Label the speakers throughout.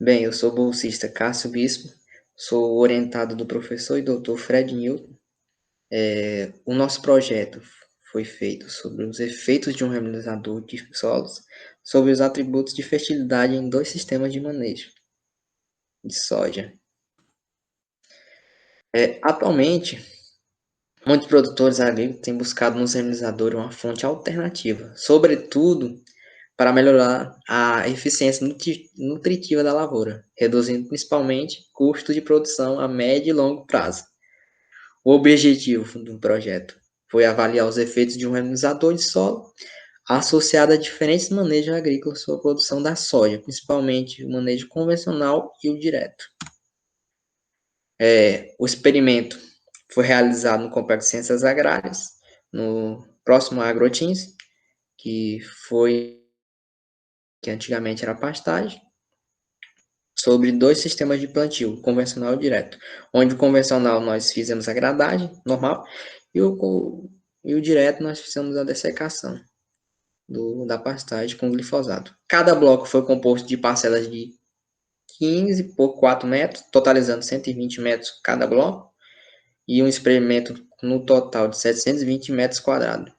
Speaker 1: Bem, eu sou bolsista Cássio Bispo, sou orientado do professor e doutor Fred Newton. O nosso projeto foi feito sobre os efeitos de um remediador de solos, sobre os atributos de fertilidade em dois sistemas de manejo de soja. Atualmente, muitos produtores agrícolas têm buscado nos remediadores uma fonte alternativa, sobretudo para melhorar a eficiência nutritiva da lavoura, reduzindo principalmente custo de produção a médio e longo prazo. O objetivo do projeto foi avaliar os efeitos de um remediador de solo associado a diferentes manejos agrícolas sobre a produção da soja, principalmente o manejo convencional e o direto. O experimento foi realizado no Complexo de Ciências Agrárias, no próximo a Agrotins, que antigamente era pastagem, sobre dois sistemas de plantio, convencional e direto, onde o convencional nós fizemos a gradagem normal e o direto nós fizemos a dessecação da pastagem com glifosato. Cada bloco foi composto de parcelas de 15 por 4 metros, totalizando 120 metros cada bloco, e um experimento no total de 720 metros quadrados.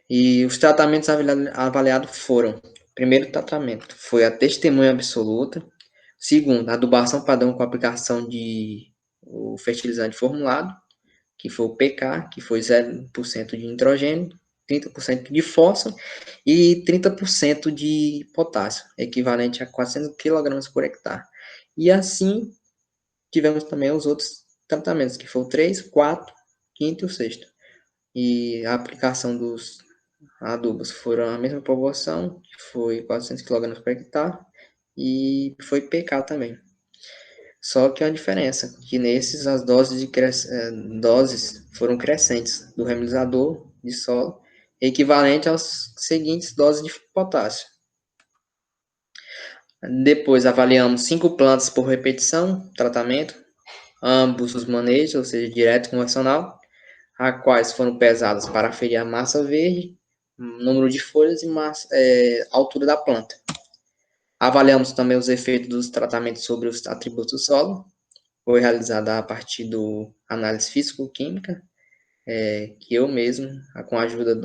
Speaker 1: E os tratamentos avaliados foram: primeiro tratamento foi a testemunha absoluta, segundo, adubação padrão com aplicação de o fertilizante formulado, que foi o PK, que foi 0% de nitrogênio, 30% de fósforo e 30% de potássio, equivalente a 400 kg por hectare. E assim, tivemos também os outros tratamentos, que foi o 3, 4, 5 e o 6º. E a aplicação dos adubos foram a mesma proporção, que foi 400 kg por hectare, e foi PK também. Só que a diferença, que nesses as doses foram crescentes do remediador de solo, equivalente às seguintes doses de potássio. Depois avaliamos 5 plantas por repetição, tratamento, ambos os manejos, ou seja, direto e convencional, a quais foram pesadas para aferir a massa verde, número de folhas e altura da planta. Avaliamos também os efeitos dos tratamentos sobre os atributos do solo. Foi realizada a partir do análise físico-química, que eu mesmo, com a ajuda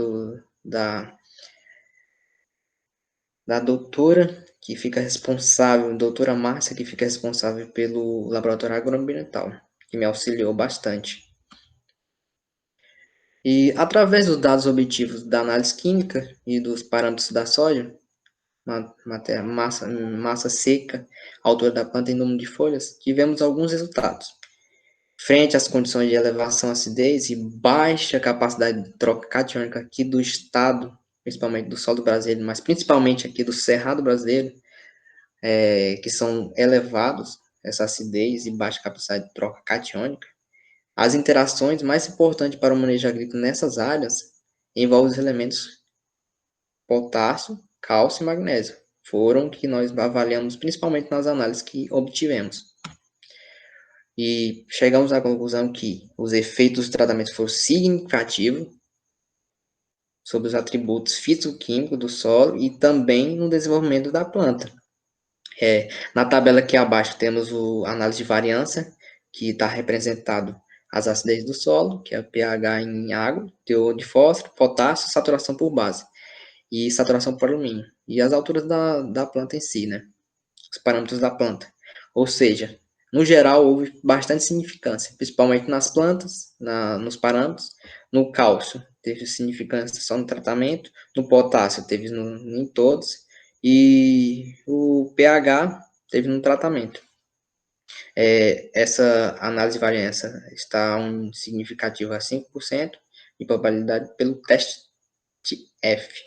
Speaker 1: da doutora, que fica responsável, doutora Márcia, que fica responsável pelo laboratório agroambiental, que me auxiliou bastante. E através dos dados obtidos da análise química e dos parâmetros da soja, massa seca, altura da planta e número de folhas, tivemos alguns resultados. Frente às condições de elevação, acidez e baixa capacidade de troca catiônica aqui do estado, principalmente do solo brasileiro, mas principalmente aqui do Cerrado brasileiro, que são elevados, essa acidez e baixa capacidade de troca catiônica, as interações mais importantes para o manejo agrícola nessas áreas envolvem os elementos potássio, cálcio e magnésio. Foram que nós avaliamos principalmente nas análises que obtivemos. E chegamos à conclusão que os efeitos do tratamento foram significativos sobre os atributos físico-químicos do solo e também no desenvolvimento da planta. Na tabela aqui abaixo temos a análise de variância, que está representado as acidez do solo, que é o pH em água, teor de fósforo, potássio, saturação por base e saturação por alumínio. E as alturas da planta em si, né? Os parâmetros da planta. Ou seja, no geral, houve bastante significância, principalmente nas plantas, nos parâmetros. No cálcio, teve significância só no tratamento. No potássio, teve em todos. E o pH teve no tratamento. Essa análise de variância está um significativo a 5% de probabilidade pelo teste F.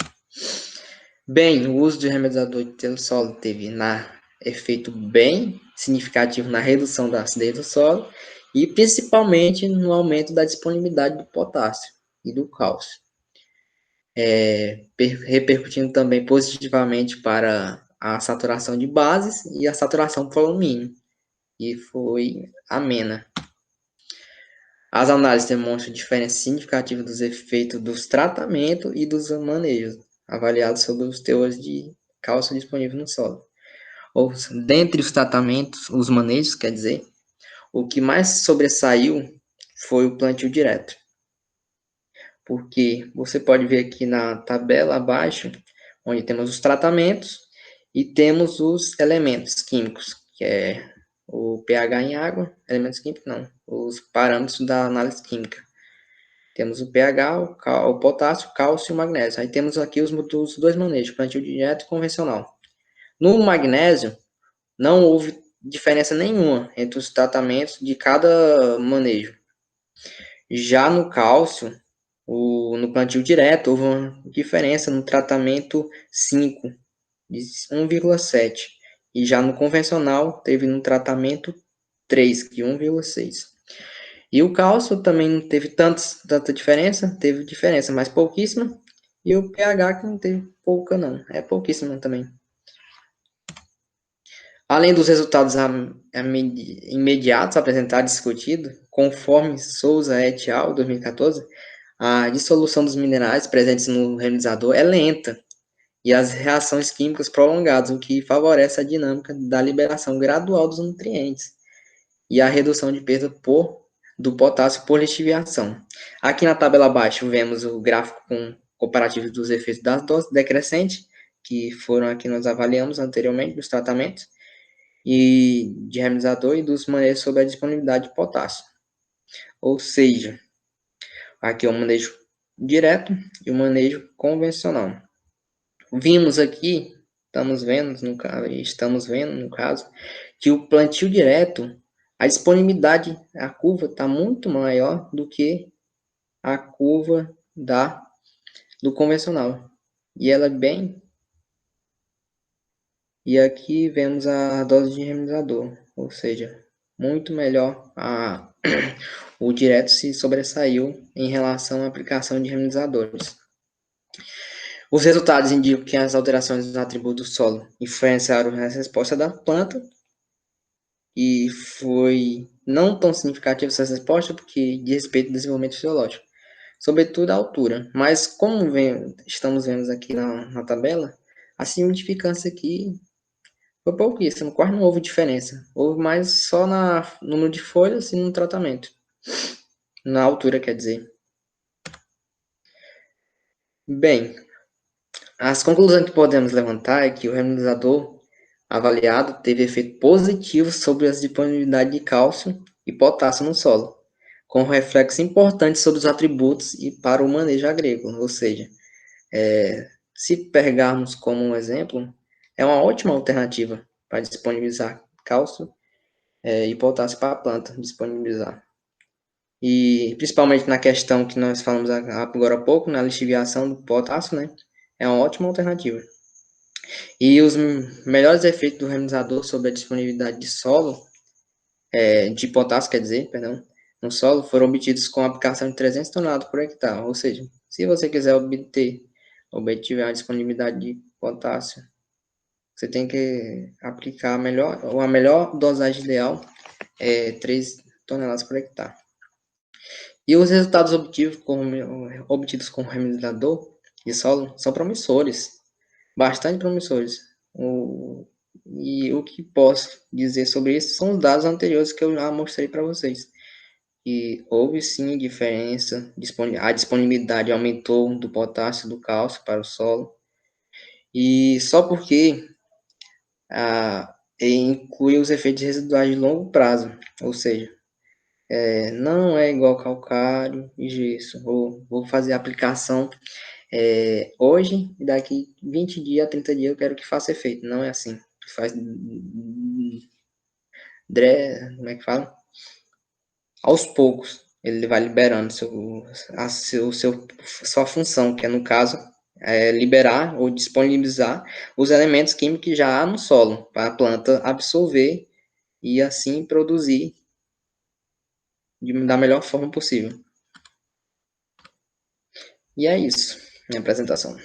Speaker 1: Bem, o uso de remediador de solo teve efeito bem significativo na redução da acidez do solo e principalmente no aumento da disponibilidade do potássio e do cálcio, repercutindo também positivamente para a saturação de bases e a saturação por alumínio, e foi amena. As análises demonstram diferença significativa dos efeitos dos tratamentos e dos manejos, avaliados sobre os teores de cálcio disponível no solo. Ou dentre os tratamentos, os manejos, quer dizer, o que mais sobressaiu foi o plantio direto. Porque você pode ver aqui na tabela abaixo, onde temos os tratamentos e temos os elementos químicos, que é o pH em água, elementos químicos não, os parâmetros da análise química. Temos o pH, o potássio, o cálcio e o magnésio. Aí temos aqui os dois manejos, plantio direto e convencional. No magnésio, não houve diferença nenhuma entre os tratamentos de cada manejo. Já no cálcio, no plantio direto, houve uma diferença no tratamento 5, de 1,7. E já no convencional, teve no tratamento 3, de 1,6. E o cálcio também não teve tanta diferença, teve diferença, mas pouquíssima. E o pH que não teve pouca não, é pouquíssima também. Além dos resultados imediatos apresentados e discutidos, conforme Souza et al., 2014, a dissolução dos minerais presentes no realizador é lenta e as reações químicas prolongadas, o que favorece a dinâmica da liberação gradual dos nutrientes e a redução de perda do potássio por lixiviação. Aqui na tabela abaixo vemos o gráfico com comparativo dos efeitos das doses decrescentes, que foram aqui nós avaliamos anteriormente dos tratamentos, e de realizador e dos manejos sobre a disponibilidade de potássio. Ou seja, aqui é o manejo direto e o manejo convencional. Vimos aqui, estamos vendo no caso, que o plantio direto, a disponibilidade, a curva está muito maior do que a curva do convencional. E ela é bem. E aqui vemos a dose de realizador, ou seja, muito melhor o direto se sobressaiu em relação à aplicação de realizadores. Os resultados indicam que as alterações dos atributos do solo influenciaram a resposta da planta e foi não tão significativa essa resposta porque diz respeito ao desenvolvimento fisiológico, sobretudo a altura. Mas como estamos vendo aqui na tabela, a significância aqui foi pouquíssimo, quase não houve diferença. Houve mais só no número de folhas e no tratamento. Na altura, quer dizer. Bem, as conclusões que podemos levantar é que o realizador avaliado teve efeito positivo sobre a disponibilidade de cálcio e potássio no solo, com reflexo importante sobre os atributos e para o manejo agrícola. Ou seja, se pegarmos como um exemplo, é uma ótima alternativa para disponibilizar cálcio e potássio para a planta disponibilizar. E principalmente na questão que nós falamos agora há pouco, na lixiviação do potássio, né? É uma ótima alternativa. E os melhores efeitos do remediador sobre a disponibilidade de solo, de potássio, quer dizer, perdão, no solo, foram obtidos com a aplicação de 300 toneladas por hectare. Ou seja, se você quiser obter a disponibilidade de potássio, você tem que aplicar a melhor dosagem ideal é 3 toneladas por hectare. E os resultados obtidos com o remediador de solo são promissores, bastante promissores. E o que posso dizer sobre isso são os dados anteriores que eu já mostrei para vocês. E houve sim diferença, a disponibilidade aumentou do potássio e do cálcio para o solo. E só porque inclui os efeitos residuais de longo prazo, ou seja, não é igual calcário e gesso. Vou fazer a aplicação hoje e daqui 20 dias a 30 dias eu quero que faça efeito. Não é assim. Faz. Como é que fala? Aos poucos. Ele vai liberando sua função, que é, no caso, liberar ou disponibilizar os elementos químicos que já há no solo, para a planta absorver e assim produzir da melhor forma possível. E é isso, minha apresentação.